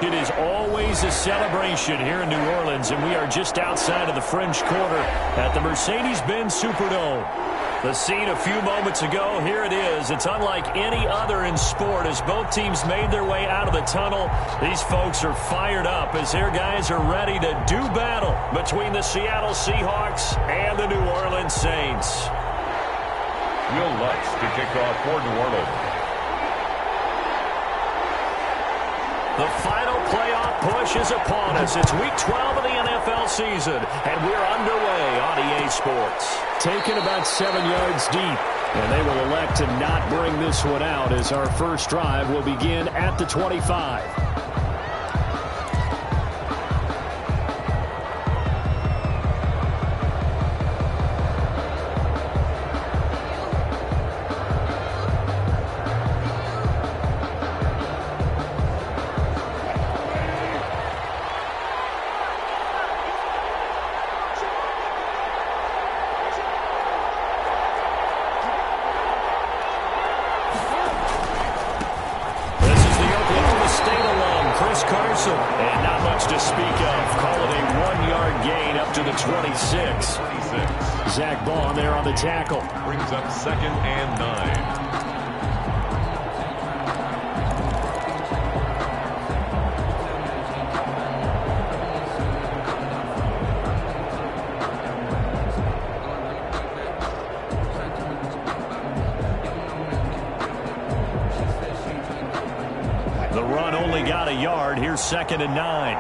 It is always a celebration here in New Orleans, and we are just outside of the French Quarter at the Mercedes-Benz Superdome. The scene a few moments ago, here it is. It's unlike any other in sport as both teams made their way out of the tunnel. These folks are fired up as their guys are ready to do battle between the Seattle Seahawks and the New Orleans Saints. Will Lutz to kick off for New Orleans. The final playoff push is upon us. It's Week 12 of the NFL season, and we're underway on EA Sports. Taken about 7 yards deep, and they will elect to not bring this one out as our first drive will begin at the 25. And not much to speak of. Call it a 1-yard gain up to the 26. Zach Bond there on the tackle. Brings up 2nd and 9. The run only got a yard. Here's 2nd and 9.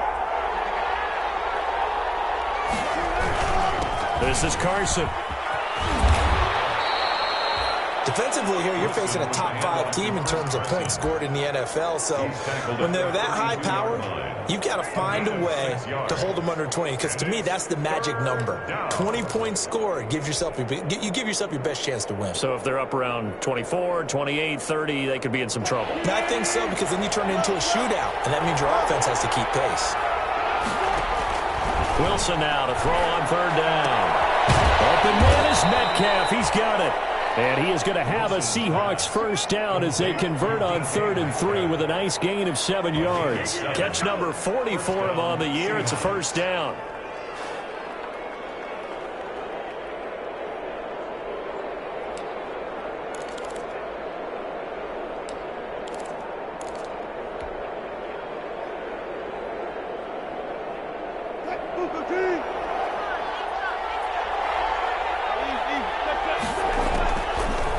This is Carson. Defensively here, you're facing a top 5 team in terms of points scored in the NFL. So when they're that high powered, you've got to find a way to hold them under 20. Because to me, that's the magic number. 20 points scored, you give yourself your best chance to win. So if they're up around 24, 28, 30, they could be in some trouble. And I think so, because then you turn it into a shootout, and that means your offense has to keep pace. Wilson now to throw on 3rd down. Open man is Metcalf. He's got it. And he is going to have a Seahawks first down as they convert on 3rd and 3 with a nice gain of 7 yards. Catch number 40 for him on the year. It's a first down.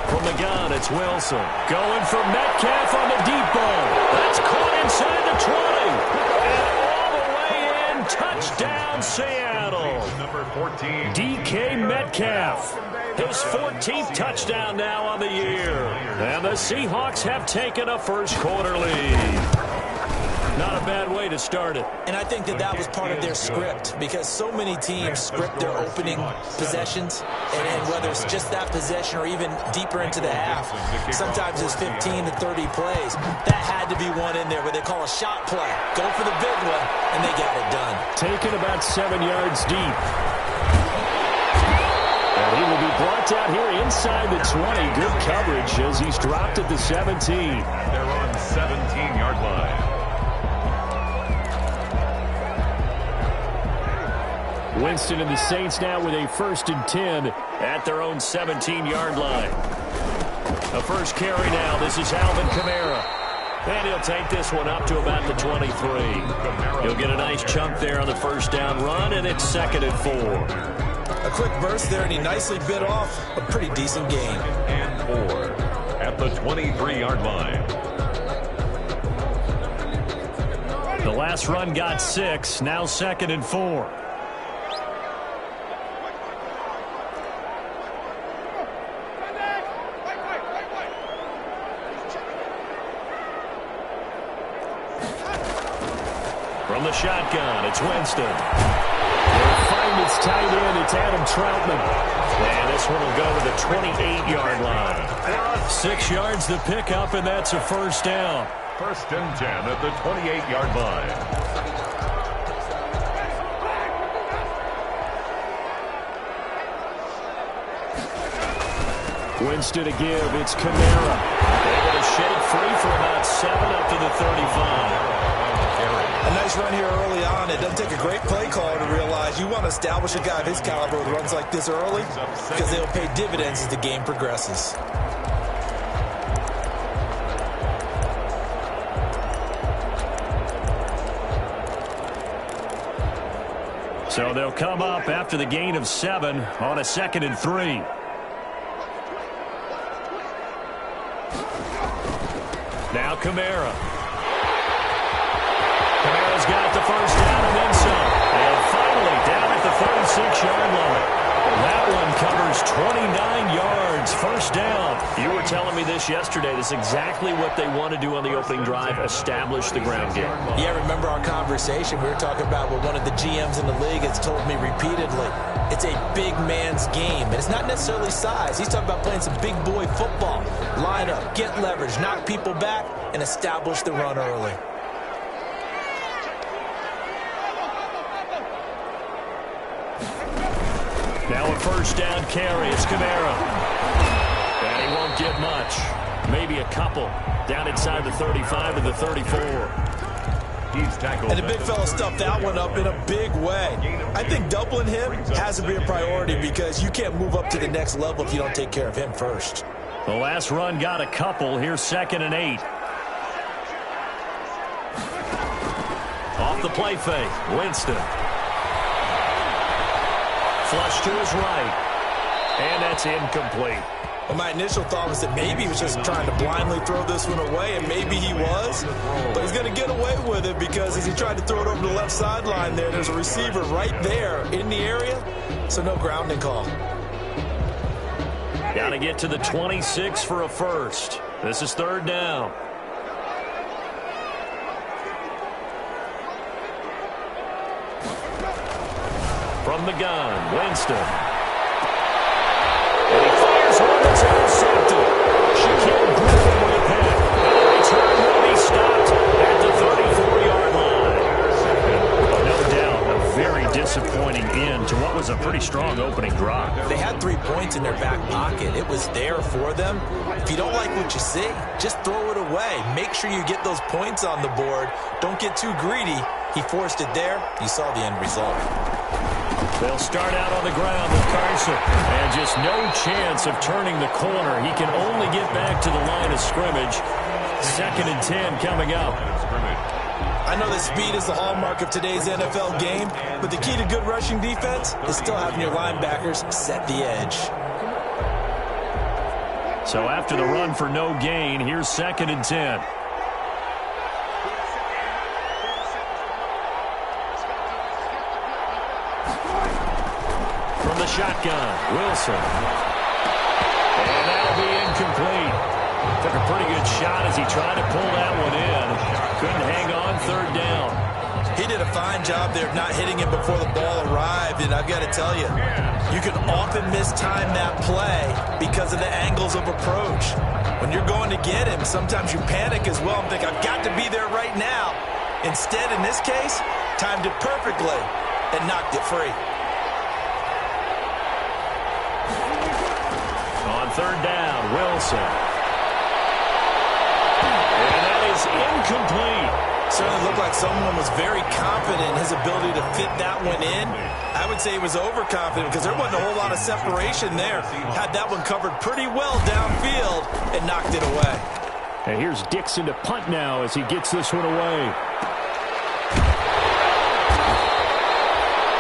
From the gun, it's Wilson. Going for Metcalf on the deep ball. That's caught inside the 20. And all the way in. Touchdown, Seattle. Number 14. DK Metcalf. His 14th touchdown now on the year. And the Seahawks have taken a first quarter lead. Not a bad way to start it. And I think that was part of their script, because so many teams script their opening possessions, and whether it's just that possession or even deeper into the half, sometimes it's 15 to 30 plays. That had to be one in there where they call a shot play. Go for the big one, and they got it done. Taken about 7 yards deep. And he will be brought down here inside the 20. Good coverage as he's dropped at the 17. They're on 17-yard line. Winston and the Saints now with a 1st and 10 at their own 17-yard line. The first carry now. This is Alvin Kamara. And he'll take this one up to about the 23. He'll get a nice chunk there on the first down run, and it's 2nd and 4. A quick burst there, and he nicely bit off a pretty decent gain. And 4 at the 23-yard line. The last run got 6. Now 2nd and 4. From the shotgun, it's Winston. They'll find its tight end. It's Adam Troutman. And this one will go to the 28-yard line. 6 yards the pickup, and that's a first down. 1st and 10 at the 28-yard line. Winston to give. It's Kamara. Able to shake free for about 7 up to the 35. nice run here early on. It doesn't take a great play caller to realize you want to establish a guy of his caliber with runs like this early because they'll pay dividends as the game progresses. So they'll come up after the gain of 7 on a 2nd and 3. Now Kamara. Kamara's got the first down and then some. And finally down at the 36-yard line. That one covers 29 yards. First down. You were telling me this yesterday. This is exactly what they want to do on the opening drive, establish the ground game. Yeah, remember our conversation? We were talking about what one of the GMs in the league has told me repeatedly. It's a big man's game, and it's not necessarily size. He's talking about playing some big boy football. Line up, get leverage, knock people back, and establish the run early. Now a first down carry. It's Kamara. And he won't get much. Maybe a couple. Down inside the 35 to the 34. He's tackled. And the big fella stuffed that one up in a big way. I think doubling him has to be a priority because you can't move up to the next level if you don't take care of him first. The last run got a couple. Here's 2nd and 8. Off the play fake. Winston. Flush to his right. And that's incomplete. Well, my initial thought was that maybe he was just trying to blindly throw this one away, and maybe he was. But he's going to get away with it because as he tried to throw it over the left sideline there's a receiver right there in the area, so no grounding call. Got to get to the 26 for a first. This is 3rd down. From the gun, Winston. And he fires one that's intercepted. Shaquille Griffin with a pick. And the return will be stopped at the 34-yard line. No doubt, a very disappointing end to what was a pretty strong opening drive. They had 3 points in their back pocket. It was there for them. If you don't like what you see, just throw it away. Make sure you get those points on the board. Don't get too greedy. He forced it there. You saw the end result. They'll start out on the ground with Carson. And just no chance of turning the corner. He can only get back to the line of scrimmage. 2nd and 10 coming up. I know that speed is the hallmark of today's NFL game, but the key to good rushing defense is still having your linebackers set the edge. So after the run for no gain, here's 2nd and 10. From the shotgun, Wilson. And that'll be incomplete. Took a pretty good shot as he tried to pull that one in. Couldn't hang on, 3rd down. He did a fine job there of not hitting him before the ball arrived, and I've got to tell you, you can often mistime that play because of the angles of approach. When you're going to get him, sometimes you panic as well and think, I've got to be there right now. Instead, in this case, timed it perfectly and knocked it free. On 3rd down, Wilson. And that is incomplete. Certainly looked like someone was very confident in his ability to fit that one in. I would say he was overconfident because there wasn't a whole lot of separation there. Had that one covered pretty well downfield and knocked it away. And here's Dixon to punt now as he gets this one away.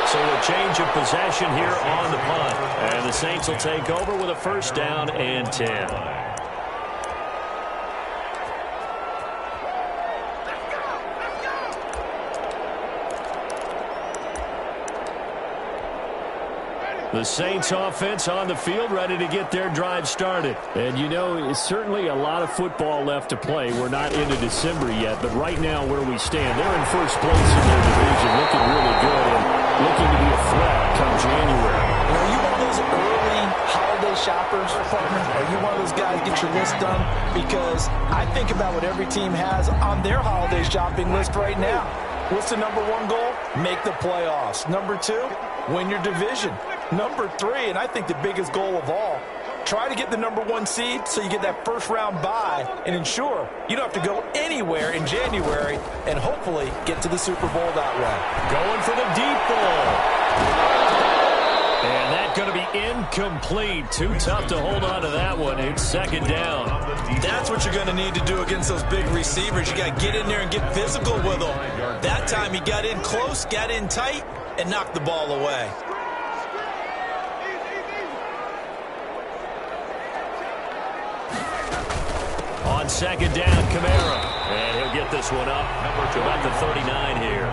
So a change of possession here on the punt. And the Saints will take over with a first down and 10. The Saints offense on the field, ready to get their drive started. And you know, it's certainly a lot of football left to play. We're not into December yet, but right now where we stand, they're in first place in their division, looking really good and looking to be a threat come January. Are you one of those early holiday shoppers, partner? Are you one of those guys get your list done? Because I think about what every team has on their holiday shopping list right now. What's the number 1 goal? Make the playoffs. Number 2, win your division. Number 3, and I think the biggest goal of all, try to get the #1 seed so you get that first-round bye and ensure you don't have to go anywhere in January and hopefully get to the Super Bowl that way. Going for the deep ball. And that's going to be incomplete. Too tough to hold on to that one. It's second down. That's what you're going to need to do against those big receivers. You got to get in there and get physical with them. That time he got in close, got in tight, and knocked the ball away. On second down, Kamara. And he'll get this one up to about the 39 here.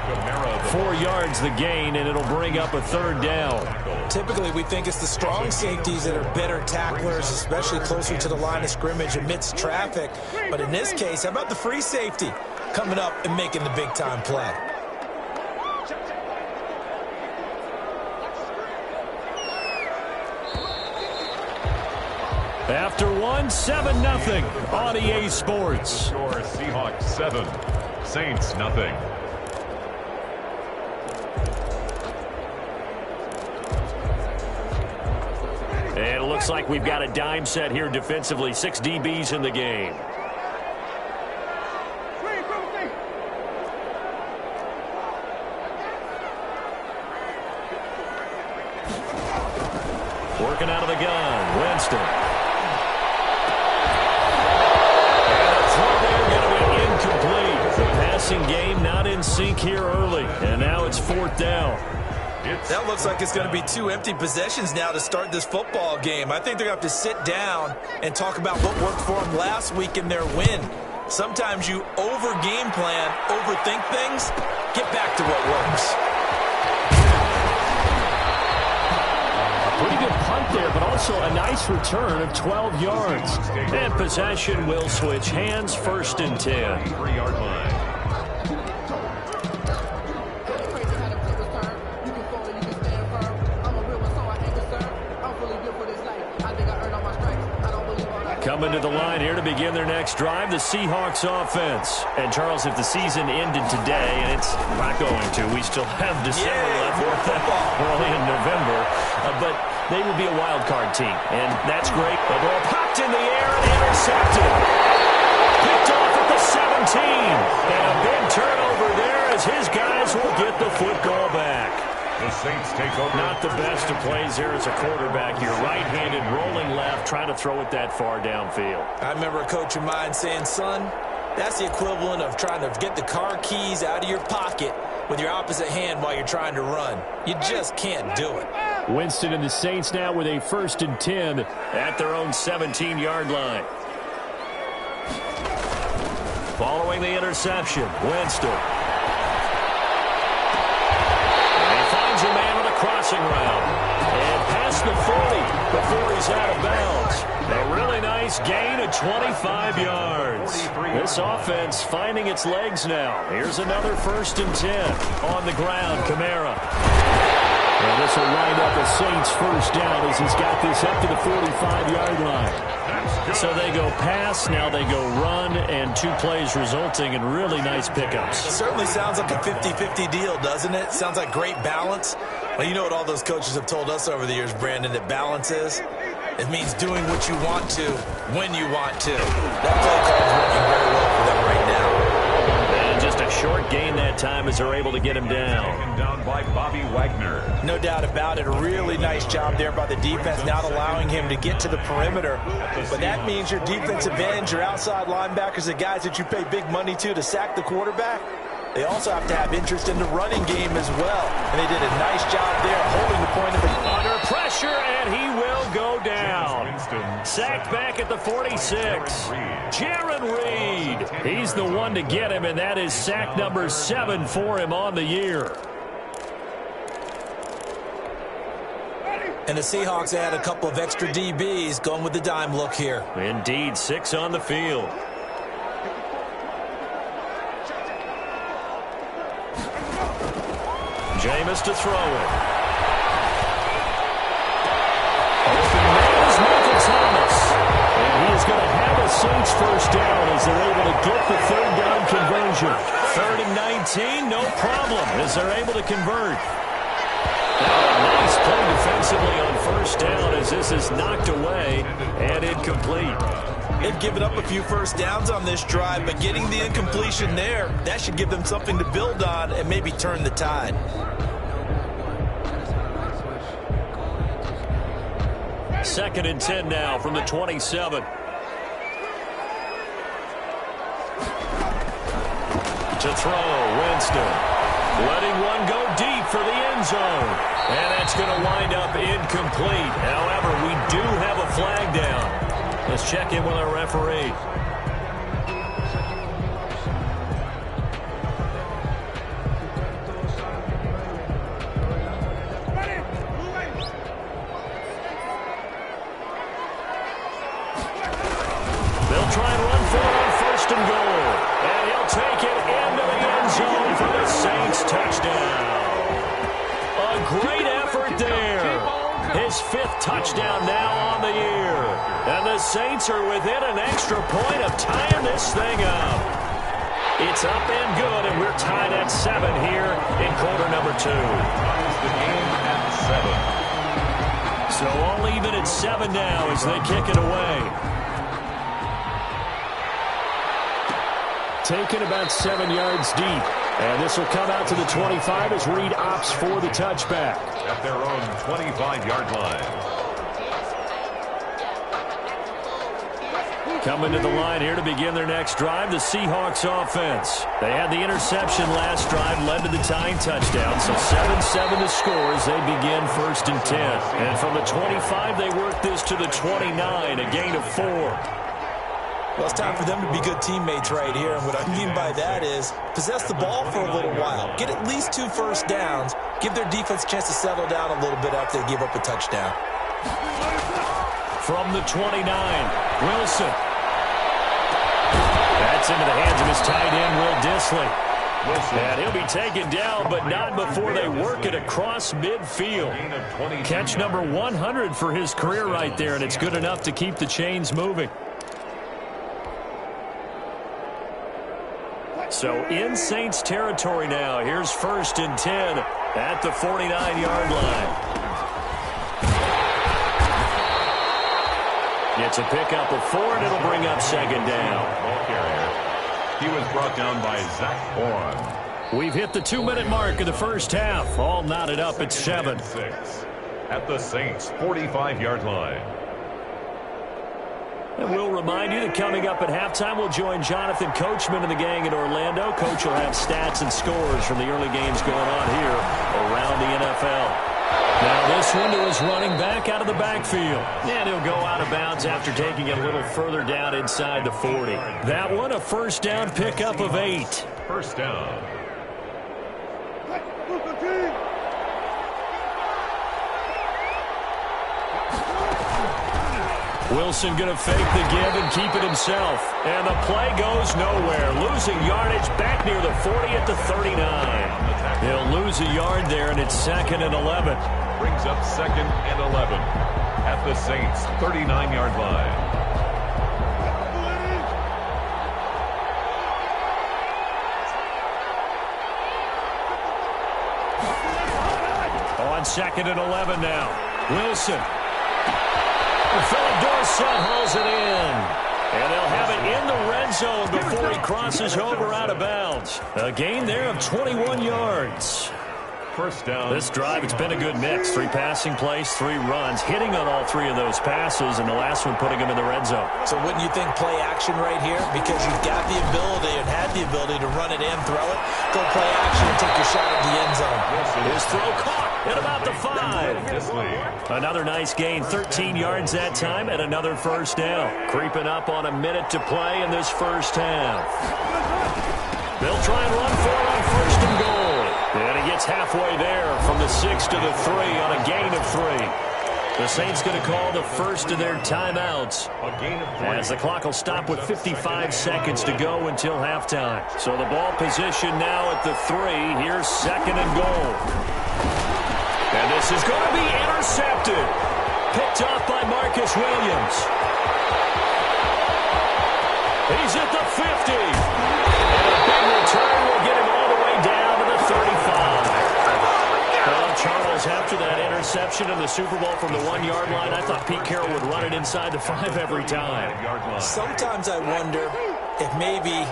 4 yards the gain, and it'll bring up a third down. Typically, we think it's the strong safeties that are better tacklers, especially closer to the line of scrimmage amidst traffic. But in this case, how about the free safety coming up and making the big-time play? After one, 7-0 on EA Sports. Seahawks 7, Saints 0. And it looks like we've got a dime set here defensively. 6 DBs in the game. Working out of the gun, Winston. Incomplete. The passing game not in sync here early. And now it's 4th down. That looks like it's going to be 2 empty possessions now to start this football game. I think they're going to have to sit down and talk about what worked for them last week in their win. Sometimes you over-game plan, overthink things, get back to what works. Pretty good punt there, but also a nice return of 12 yards. And possession will switch hands, 1st and 10. 3-yard line. Coming to the line here to begin their next drive, the Seahawks offense. And, Charles, if the season ended today, and it's not going to, we still have December left. We're only in November. But they would be a wild card team, and that's great. The ball popped in the air and intercepted. Picked off at the 17. And a big turnover there as his guys will get the football back. The Saints take over. Not the best of plays here as a quarterback. You're right-handed, rolling left, trying to throw it that far downfield. I remember a coach of mine saying, son, that's the equivalent of trying to get the car keys out of your pocket with your opposite hand while you're trying to run. You just can't do it. Winston and the Saints now with a 1st and 10 at their own 17-yard line. Following the interception, Winston. A man on a crossing route. And past the 40 before he's out of bounds. A really nice gain of 25 yards. This offense finding its legs now. Here's another 1st and 10 on the ground. Kamara. And this will wind up a Saints 1st down as he's got this up to the 45-yard line. So they go pass, now they go run, and 2 plays resulting in really nice pickups. It certainly sounds like a 50-50 deal, doesn't it? Sounds like great balance. Well, you know what all those coaches have told us over the years, Brandon, that balance is? It means doing what you want to, when you want to. That play call is working very well for them right now. And just a short gain that time as they're able to get him down. Taken down by Bobby Wagner. No doubt about it. A really nice job there by the defense, not allowing him to get to the perimeter. But that means your defensive ends, your outside linebackers, the guys that you pay big money to sack the quarterback, they also have to have interest in the running game as well. And they did a nice job there holding the point of the... Under pressure, and he will go down. Sacked back at the 46. Jaron Reed. He's the one to get him, and that is sack number 7 for him on the year. And the Seahawks add a couple of extra DBs going with the dime look here. Indeed, 6 on the field. Jameis to throw it. Open man is Michael Thomas. And he is going to have a Saints 1st down as they're able to get the 3rd down conversion. 3rd and 19, no problem as they're able to convert. Nice play defensively on first down as this is knocked away and incomplete. They've given up a few first downs on this drive, but getting the incompletion there, that should give them something to build on and maybe turn the tide. Second and 10 now from the 27. To throw, Winston. Letting one go deep for the end zone. And that's going to wind up incomplete. However, we do have a flag down. Let's check in with our referee. They'll try and run for it on first and goal. And he'll take it into the end zone for the Saints touchdown. A great effort there. His fifth touchdown now on the year. And the Saints are within an extra point of tying this thing up. It's up and good, and we're tied at 7 here in quarter number 2. The game at 7. So all even at 7 now as they kick it away. Taken about 7 yards deep. And this will come out to the 25 as Reed opts for the touchback. At their own 25-yard line. Coming to the line here to begin their next drive, the Seahawks offense. They had the interception last drive, led to the tying touchdown. So 7-7 to score as they begin first and 10. And from the 25, they work this to the 29, a gain of 4. Well, it's time for them to be good teammates right here. And what I mean by that is possess the ball for a little while. Get at least 2 first downs. Give their defense a chance to settle down a little bit after they give up a touchdown. From the 29, Wilson. That's into the hands of his tight end, Will Dissly. And he'll be taken down, but not before they work it across midfield. Catch number 100 for his career right there, and it's good enough to keep the chains moving. So in Saints territory now. Here's first and 10 at the 49-yard line. It's a pickup of 4, and it'll bring up second down. Ball carrier. He was brought down by Zach Bourne. We've hit the 2-minute mark of the first half. All knotted up at 7. 6 at the Saints' 45-yard line. And we'll remind you that coming up at halftime, we'll join Jonathan Coachman and the gang in Orlando. Coach will have stats and scores from the early games going on here around the NFL. Now this one to his running back out of the backfield. And he'll go out of bounds after taking it a little further down inside the 40. That one a first down pickup of 8. First down. Wilson going to fake the give and keep it himself. And the play goes nowhere. Losing yardage back near the 40 at the 39. He'll lose a yard there, and it's second and 11. Brings up second and 11 at the Saints' 39-yard line. On second and 11 now. Wilson. Philip Dorsett hauls it in. And they'll have it in the red zone before he crosses over out of bounds. A gain there of 21 yards. First down. This drive, it's been a good mix. 3 passing plays, 3 runs, hitting on all 3 of those passes, and the last one putting him in the red zone. So wouldn't you think play action right here? Because you've got the ability and had the ability to run it and throw it. Go play action and take your shot at the end zone. His throw caught at about the 5. Another nice gain, 13 yards that time, and another first down. Creeping up on a minute to play in this first half. They'll try and run for it on first and goal. And he gets halfway there from the 6 to the 3 on a gain of 3. The Saints going to call the first of their timeouts. A gain of 3. As the clock will stop with 55 seconds to go until halftime. So the ball position now at the 3. Here's second and goal. And this is going to be intercepted. Picked off by Marcus Williams. He's at the 50. And a big return will get him all the way down to the 35. Charles, after interception in the Super Bowl from the 1-yard line, I thought Pete Carroll would run it inside the 5 every time. Sometimes I wonder if maybe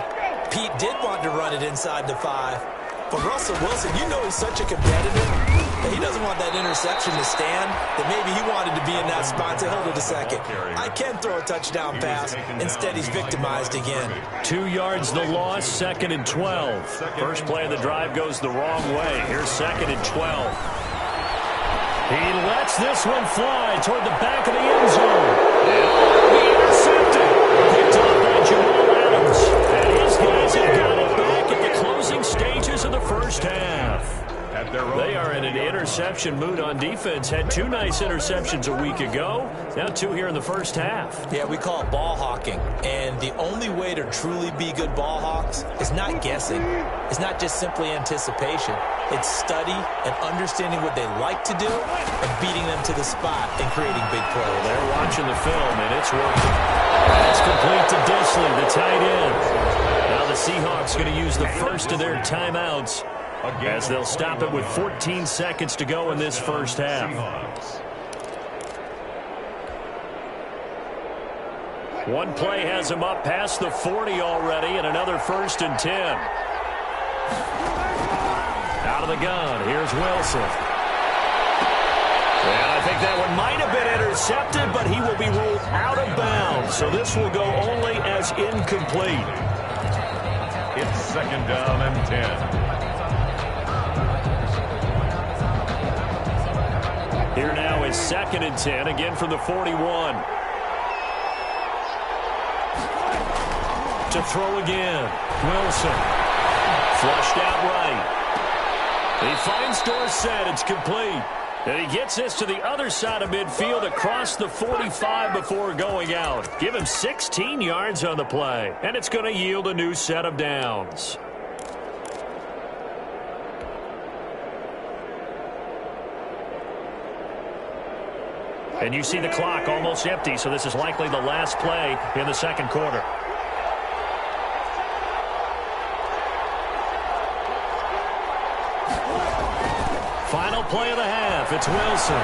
Pete did want to run it inside the 5. But Russell Wilson, you know he's such a competitor that he doesn't want that interception to stand, that maybe he wanted to be in that spot and say, hold it a second. I can throw a touchdown pass. Instead, he's victimized again. 2 yards the loss, 2nd and 12. First play of the drive goes the wrong way. Here's 2nd and 12. He lets this one fly toward the back of the end zone. And be intercepted. Picked off by Jamal Adams. And his guys have got it back at the closing stages of the first half. They are in an interception mood on defense. Had 2 nice interceptions a week ago. Now 2 here in the first half. Yeah, we call it ball hawking. And the only way to truly be good ball hawks is not guessing. It's not just simply anticipation. It's study and understanding what they like to do and beating them to the spot and creating big plays. They're watching the film, and it's working. That's complete to Disley, the tight end. Now the Seahawks going to use the first of their timeouts as they'll stop it with 14 seconds to go in this first half. One play has him up past the 40 already, and another 1st and 10. Out of the gun, here's Wilson. And I think that one might have been intercepted, but he will be ruled out of bounds. So this will go only as incomplete. It's 2nd down and 10. Here now is 2nd and 10, again from the 41. To throw again. Wilson. Flushed out right. He finds Dorsett. It's complete. And he gets this to the other side of midfield across the 45 before going out. Give him 16 yards on the play. And it's going to yield a new set of downs. And you see the clock almost empty, so this is likely the last play in the second quarter. Final play of the half. It's Wilson.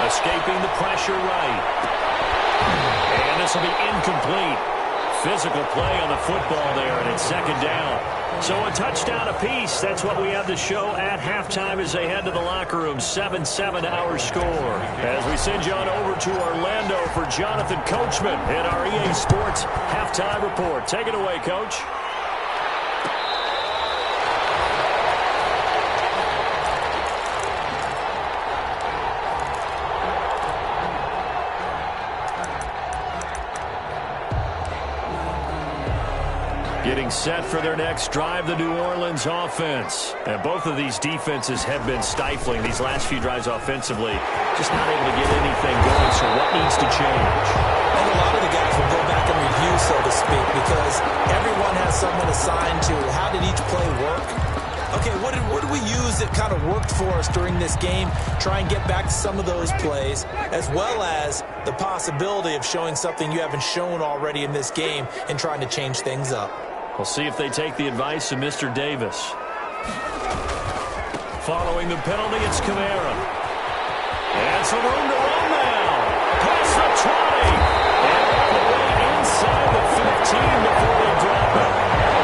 Escaping the pressure right. And this will be incomplete. Physical play on the football there, and it's 2nd down. So a touchdown apiece. That's what we have to show at halftime as they head to the locker room. 7-7 our score. As we send you on over to Orlando for Jonathan Coachman in our EA Sports Halftime Report. Take it away, Coach. Getting set for their next drive, the New Orleans offense. And both of these defenses have been stifling these last few drives offensively. Just not able to get anything going, so what needs to change? And a lot of the guys will go back and review, so to speak, because everyone has someone assigned to how did each play work. Okay, what did we use that kind of worked for us during this game? Try and get back to some of those plays, as well as the possibility of showing something you haven't shown already in this game and trying to change things up. We'll see if they take the advice of Mr. Davis. Following the penalty, it's Kamara. And some room to run now. Past the 20. And all the way inside the 15 before they drop it.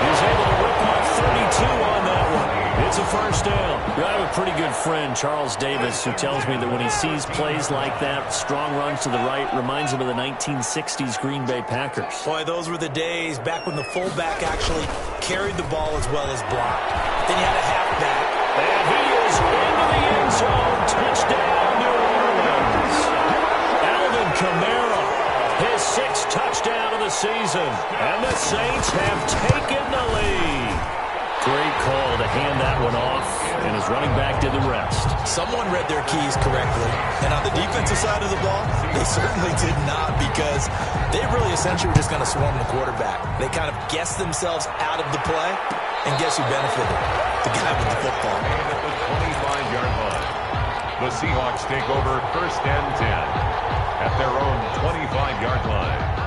He's able to rip off 32 on that one. It's a first down. I have a pretty good friend, Charles Davis, who tells me that when he sees plays like that, strong runs to the right, reminds him of the 1960s Green Bay Packers. Boy, those were the days back when the fullback actually carried the ball as well as blocked. Then you had a halfback. And he is into the end zone. Touchdown, New Orleans. Alvin Kamara, his 6th touchdown of the season. And the Saints have taken the lead. Great call to hand that one off, and his running back did the rest. Someone read their keys correctly. And on the defensive side of the ball, they certainly did not, because they really essentially were just going to swarm the quarterback. They kind of guessed themselves out of the play, and guess who benefited? The guy with the football. And at the 25-yard line, the Seahawks take over 1st and 10 at their own 25-yard line.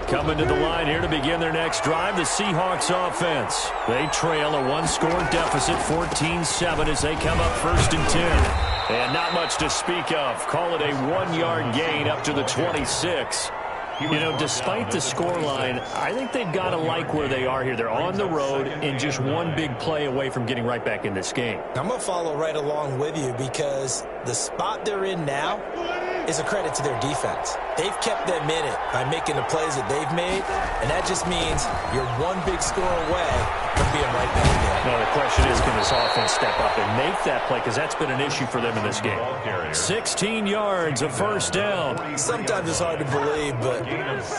Coming to the line here to begin their next drive, the Seahawks offense. They trail a one-score deficit, 14-7, as they come up 1st and 10. And not much to speak of. Call it a 1-yard gain up to the 26. You know, despite the scoreline, I think they've got to like where they are here. They're on the road and just one big play away from getting right back in this game. I'm going to follow right along with you because the spot they're in now is a credit to their defense. They've kept them in it by making the plays that they've made, and that just means you're one big score away from being right back there. Now the question is, can this offense step up and make that play? Because that's been an issue for them in this game. 16 yards, a 1st down. Sometimes it's hard to believe, but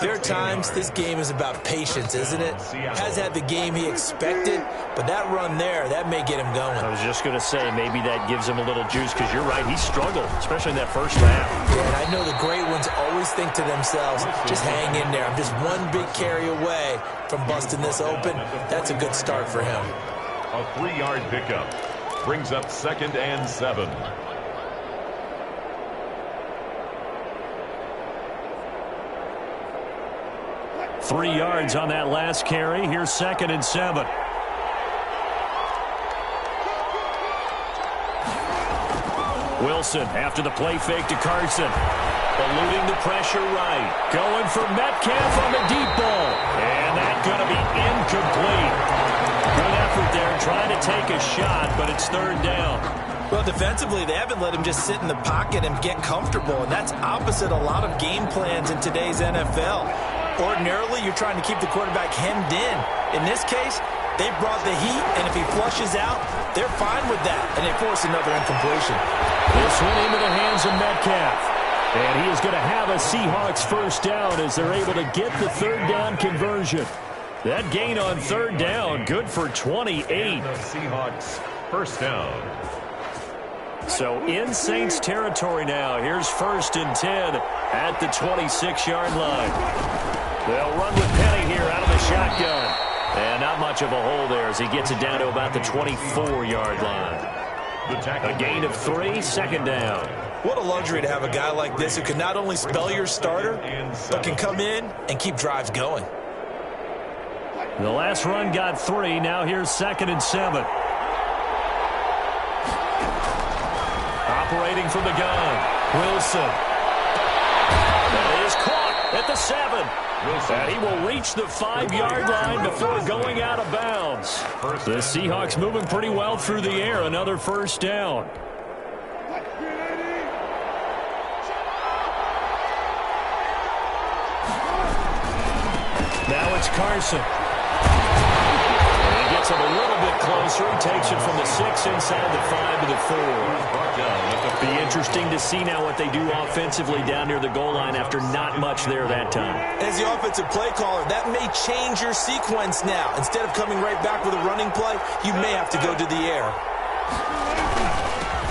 there are times this game is about patience, isn't it? Has had the game he expected, but that run there, that may get him going. I was just going to say, maybe that gives him a little juice, because you're right, he struggled, especially in that first half. Yeah, and I know the great ones always think to themselves, just hang in there. I'm just one big carry away from busting this open. That's a good start for him. A 3-yard pickup brings up 2nd and 7. Three yards on that last carry. Here's 2nd and 7. Wilson after the play fake to Carson. Eluding the pressure right. Going for Metcalf on the deep ball. And that's going to be incomplete. Good effort there trying to take a shot, but it's 3rd down. Well, defensively, they haven't let him just sit in the pocket and get comfortable, and that's opposite a lot of game plans in today's NFL. Ordinarily, you're trying to keep the quarterback hemmed in. In this case, they brought the heat, and if he flushes out, they're fine with that, and they force another incompletion. This one into the hands of Metcalf. And he is going to have a Seahawks 1st down as they're able to get the 3rd down conversion. That gain on 3rd down, good for 28. The Seahawks 1st down. So in Saints territory now. Here's 1st and 10 at the 26-yard line. They'll run with Penny here out of the shotgun. And not much of a hole there as he gets it down to about the 24-yard line. A gain of 3, 2nd down. What a luxury to have a guy like this who can not only spell your starter, but can come in and keep drives going. The last run got 3. Now here's 2nd and 7. Operating from the gun, Wilson. That is caught at the 7. And he will reach the 5-yard line before going out of bounds. The Seahawks moving pretty well through the air. Another 1st down. Now it's Carson. And he gets it a little bit closer. He takes it from the 6 inside the 5 to the 4. It'll be interesting to see now what they do offensively down near the goal line after not much there that time. As the offensive play caller, that may change your sequence now. Instead of coming right back with a running play, you may have to go to the air.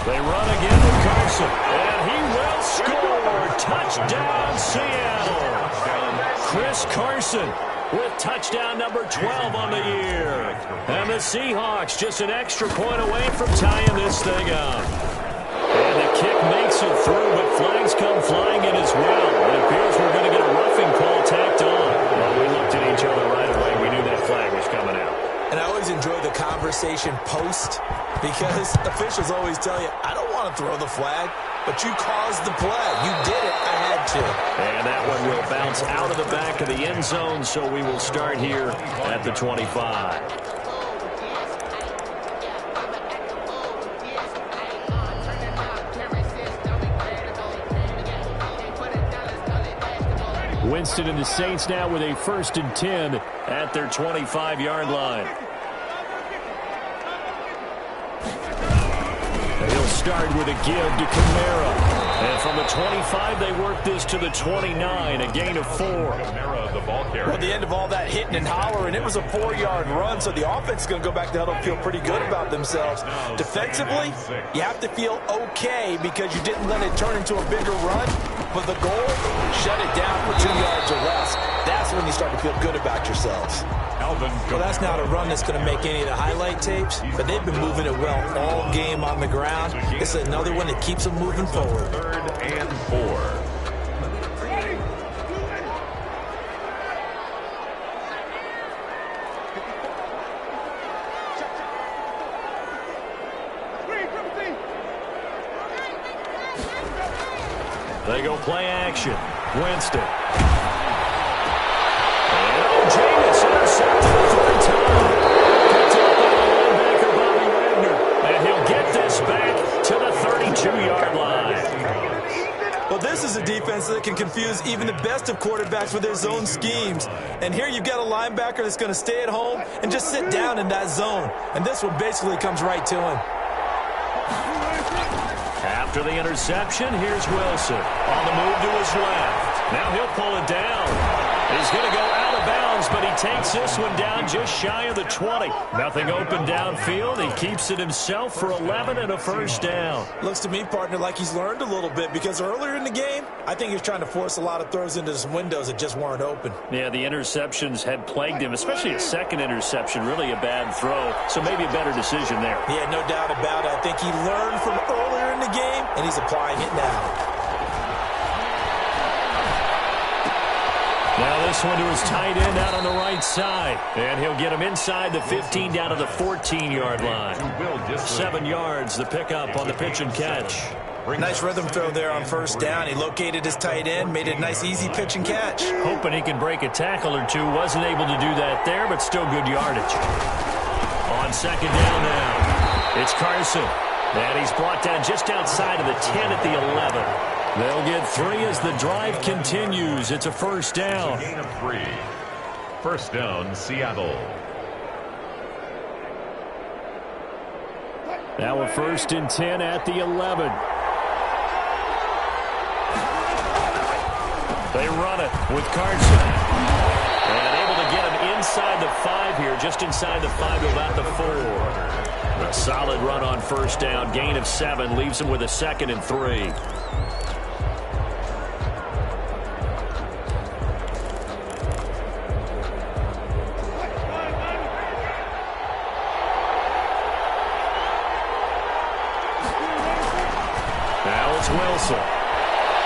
They run again with Carson. And he will score. Touchdown, Seattle. Chris Carson with touchdown number 12 on the year. And the Seahawks just an extra point away from tying this thing up. And the kick makes it through, but flags come flying in as well. It appears we're going to get a roughing call tacked on. Well, we looked at each other right away. We knew that flag was coming out. And I always enjoy the conversation post because officials always tell you, I don't want to throw the flag, but you caused the play. You did it. I had to. And that one will bounce out of the back of the end zone, so we will start here at the 25. Winston and the Saints now with a 1st and 10 at their 25-yard line. He'll start with a give to Kamara. And from the 25, they work this to the 29, a gain of 4. Well, at the end of all that hitting and hollering, it was a 4-yard run, so the offense is going to go back to huddle and feel pretty good about themselves. Defensively, you have to feel okay because you didn't let it turn into a bigger run, but the goal, shut it down for 2 yards or less. That's when you start to feel good about yourselves. Well, that's not a run that's going to make any of the highlight tapes, but they've been moving it well all game on the ground. It's another one that keeps them moving forward. 3rd and 4. They go play action. Winston. And Jameis intercepted the third time. Picked up by the linebacker, Bobby Wagner. And he'll get this back to the 32-yard line. Well, this is a defense that can confuse even the best of quarterbacks with their zone schemes. And here you've got a linebacker that's going to stay at home and just sit down in that zone. And this one basically comes right to him. After the interception, here's Wilson. On the move to his left. Now he'll pull it down. He's going to go out of bounds, but he takes this one down just shy of the 20. Nothing open downfield. He keeps it himself for 11 and a first down. Looks to me, partner, like he's learned a little bit, because earlier in the game, I think he was trying to force a lot of throws into some windows that just weren't open. Yeah, the interceptions had plagued him, especially a second interception, really a bad throw. So maybe a better decision there. Yeah, no doubt about it. I think he learned from earlier in the game, and he's applying it now. Now this one to his tight end out on the right side. And he'll get him inside the 15 down to the 14-yard line. 7 yards, the pickup on the pitch and catch. Nice rhythm throw there on first down. He located his tight end, made it a nice, easy pitch and catch. Hoping he can break a tackle or two. Wasn't able to do that there, but still good yardage. On second down now, it's Carson. And he's brought down just outside of the 10 at the 11. They'll get 3 as the drive continues. It's a first down. Gain of 3. First down, Seattle. Now a 1st and 10 at the 11. They run it with Carson. And able to get him inside the 5 here, just inside the 5 to about the 4. A solid run on first down. Gain of 7 leaves him with a 2nd and 3. Now it's Wilson.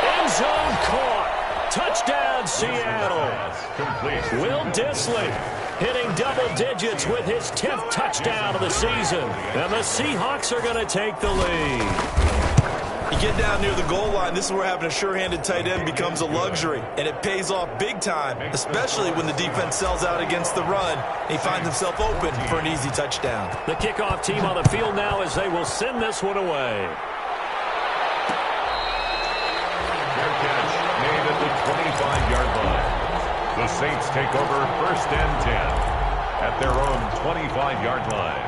End zone caught. Touchdown, Seattle. Complete. Will Dissly hitting double digits with his 10th touchdown of the season. And the Seahawks are going to take the lead. You get down near the goal line, this is where having a sure-handed tight end becomes a luxury. And it pays off big time, especially when the defense sells out against the run. And he finds himself open for an easy touchdown. The kickoff team on the field now as they will send this one away. Made at the 25-yard line. The Saints take over 1st and 10 at their own 25-yard line.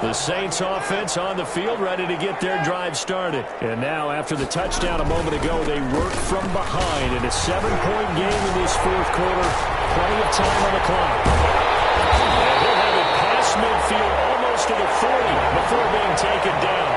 The Saints offense on the field ready to get their drive started. And now after the touchdown a moment ago, they work from behind in a 7-point game in this 4th quarter. Plenty of time on the clock. And he'll have it past midfield almost to the 40 before being taken down.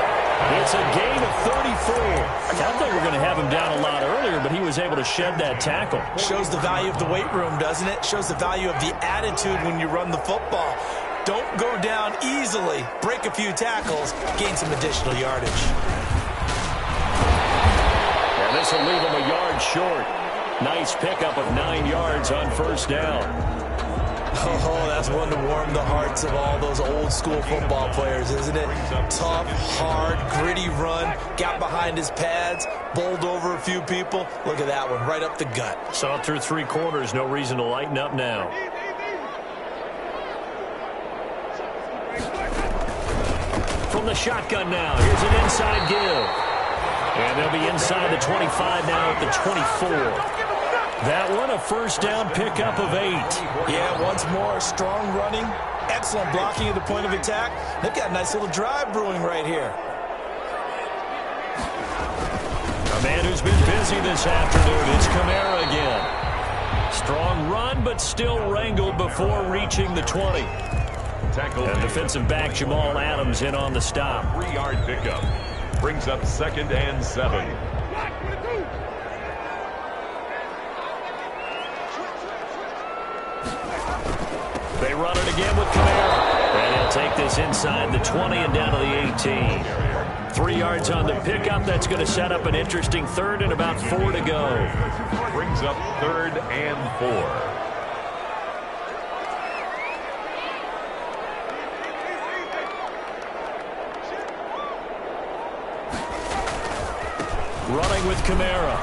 It's a gain of 34. I thought they were going to have him down a lot earlier, but he was able to shed that tackle. Shows the value of the weight room, doesn't it? Shows the value of the attitude when you run the football. Don't go down easily. Break a few tackles. Gain some additional yardage. And this will leave him a yard short. Nice pickup of 9 yards on first down. Oh, that's one to warm the hearts of all those old school football players, isn't it? Tough, hard, gritty run. Got behind his pads, bowled over a few people. Look at that one, right up the gut. Saw through 3 quarters, no reason to lighten up now. From the shotgun now, here's an inside give. And they'll be inside the 25 now at the 24. That one, a first down pickup of 8. Yeah, once more, strong running, excellent blocking at the point of attack. They've got a nice little drive brewing right here. A man who's been busy this afternoon, it's Kamara again. Strong run, but still wrangled before reaching the 20. And defensive back Jamal Adams in on the stop. 3-yard pickup. Brings up 2nd and 7. They run it again with Kamara. And he'll take this inside the 20 and down to the 18. 3 yards on the pickup. That's going to set up an interesting 3rd and about 4 to go. Brings up 3rd and 4. running with Kamara.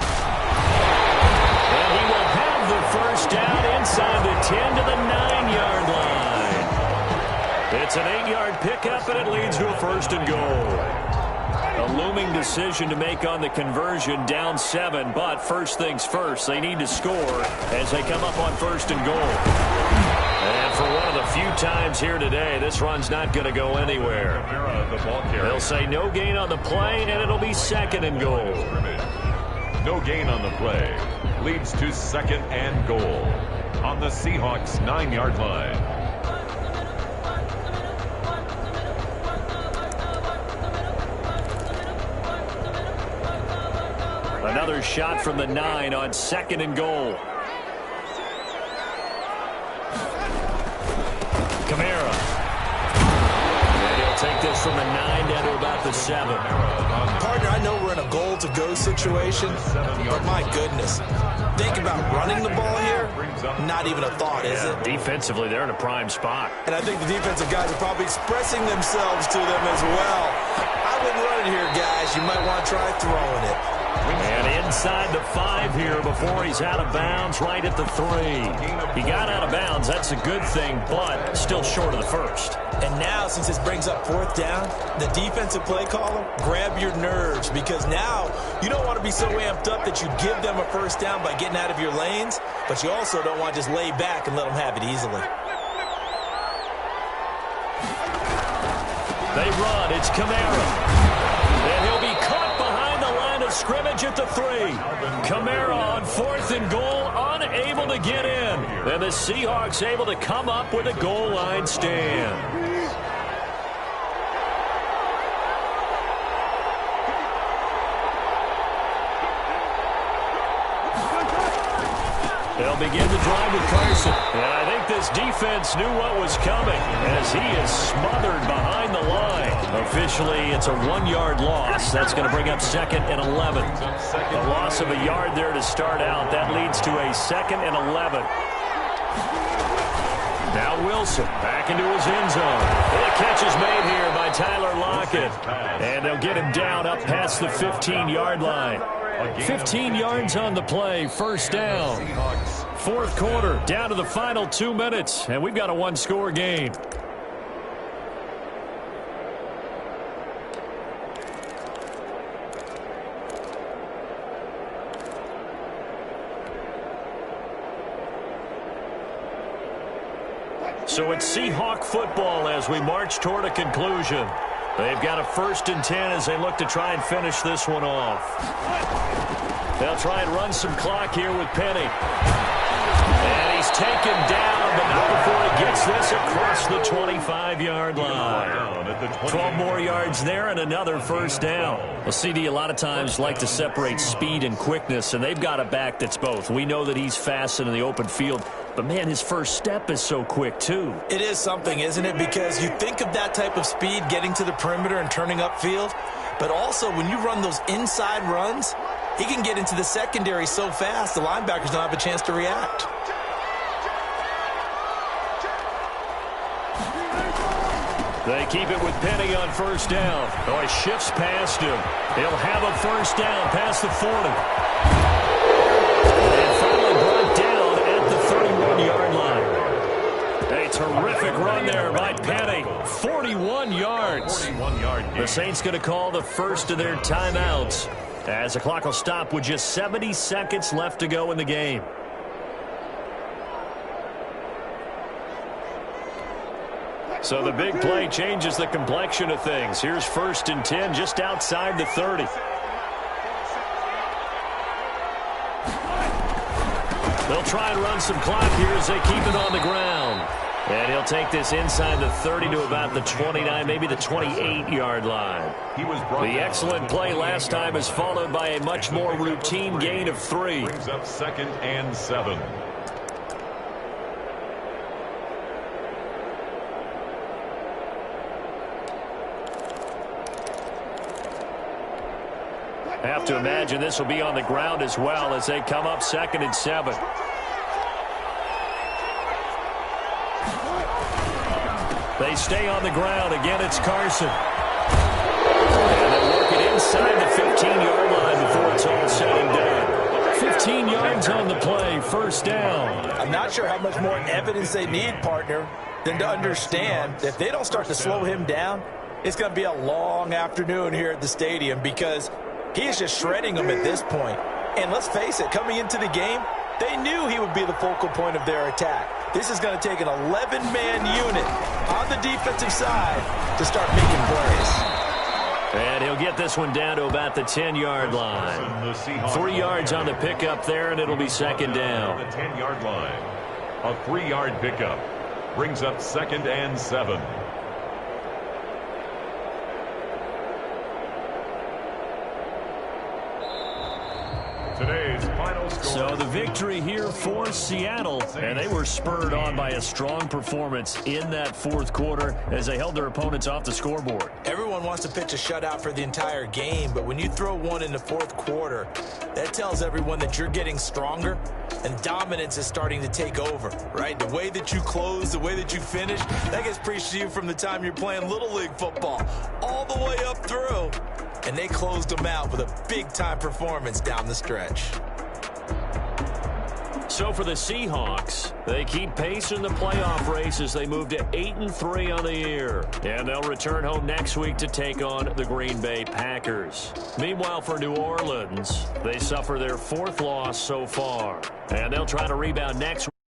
And he will have the first down inside the 10 to the 9-yard line. It's an 8-yard pickup, and it leads to a first and goal. A looming decision to make on the conversion, down 7, but first things first, they need to score as they come up on first and goal. And for one of the few times here today, this run's not going to go anywhere. They'll say no gain on the play, and it'll be second and goal. No gain on the play. Leads to second and goal on the Seahawks 9-yard line. Another shot from the 9 on second and goal. Kamara. And he'll take this from the 9 down to about the 7. Partner, I know we're in a goal-to-go situation, but my goodness. Think about running the ball here. Not even a thought, is it? Defensively, they're in a prime spot. And I think the defensive guys are probably expressing themselves to them as well. I wouldn't run it here, guys. You might want to try throwing it. And inside the 5 here before he's out of bounds, right at the 3. He got out of bounds. That's a good thing, but still short of the first. And now, since this brings up fourth down, the defensive play caller, grab your nerves, because now you don't want to be so amped up that you give them a first down by getting out of your lanes, but you also don't want to just lay back and let them have it easily. They run. It's Kamara. And he'll be caught behind the line of scrimmage at the 3. Kamara on fourth and goal, unable to get in. And the Seahawks able to come up with a goal line stand. They'll begin the drive with Carson. And I think this defense knew what was coming as he is smothered behind the line. Officially, it's a 1-yard loss. That's going to bring up second and 11. A loss of a yard there to start out. That leads to a second and 11. Now Wilson back into his end zone. And the catch is made here by Tyler Lockett. And they'll get him down up past the 15-yard line. 15 yards on the play, first down. Fourth quarter, down to the final 2 minutes, and we've got a 1-score game. So it's Seahawk football as we march toward a conclusion. They've got a first and 10 as they look to try and finish this one off. They'll try and run some clock here with Penny. And he's taken down, but not before he gets this across the 25-yard line. 12 more yards there and another first down. Well, CD a lot of times like to separate speed and quickness, and they've got a back that's both. We know that he's fast in the open field, but, man, his first step is so quick, too. It is something, isn't it? Because you think of that type of speed getting to the perimeter and turning upfield, but also when you run those inside runs, he can get into the secondary so fast the linebackers don't have a chance to react. They keep it with Penny on first down. Oh, he shifts past him. He'll have a first down past the 40. And finally brought down at the 31-yard line. A terrific run there by Penny. 41 yards. The Saints going to call the first of their timeouts as the clock will stop with just 70 seconds left to go in the game. So the big play changes the complexion of things. Here's first and 10 just outside the 30. They'll try and run some clock here as they keep it on the ground. And he'll take this inside the 30 to about the 29, maybe the 28-yard line. The excellent play last time is followed by a much more routine gain of 3. Brings up second and 7. Have to imagine this will be on the ground as well as they come up second and 7. They stay on the ground. Again, it's Carson. And they work it inside the 15-yard line before it's it's all said and done. 15 yards on the play, first down. I'm not sure how much more evidence they need, partner, than to understand that if they don't start to slow him down, it's going to be a long afternoon here at the stadium because he is just shredding them at this point. And let's face it, coming into the game, they knew he would be the focal point of their attack. This is going to take an 11-man unit on the defensive side to start making plays. And he'll get this one down to about the 10-yard line. 3 yards on the pickup there, and it'll be second down. The 10-yard line. A 3-yard pickup brings up 2nd and 7. Today's final score. So the victory here for Seattle, and they were spurred on by a strong performance in that fourth quarter as they held their opponents off the scoreboard. Everyone wants to pitch a shutout for the entire game, but when you throw one in the fourth quarter, that tells everyone that you're getting stronger and dominance is starting to take over, right? The way that you close, the way that you finish, that gets preached to you from the time you're playing Little League football all the way up through. And they closed them out with a big-time performance down the stretch. So for the Seahawks, they keep pace in the playoff race as they move to 8-3 on the year. And they'll return home next week to take on the Green Bay Packers. Meanwhile, for New Orleans, they suffer their 4th loss so far. And they'll try to rebound next week.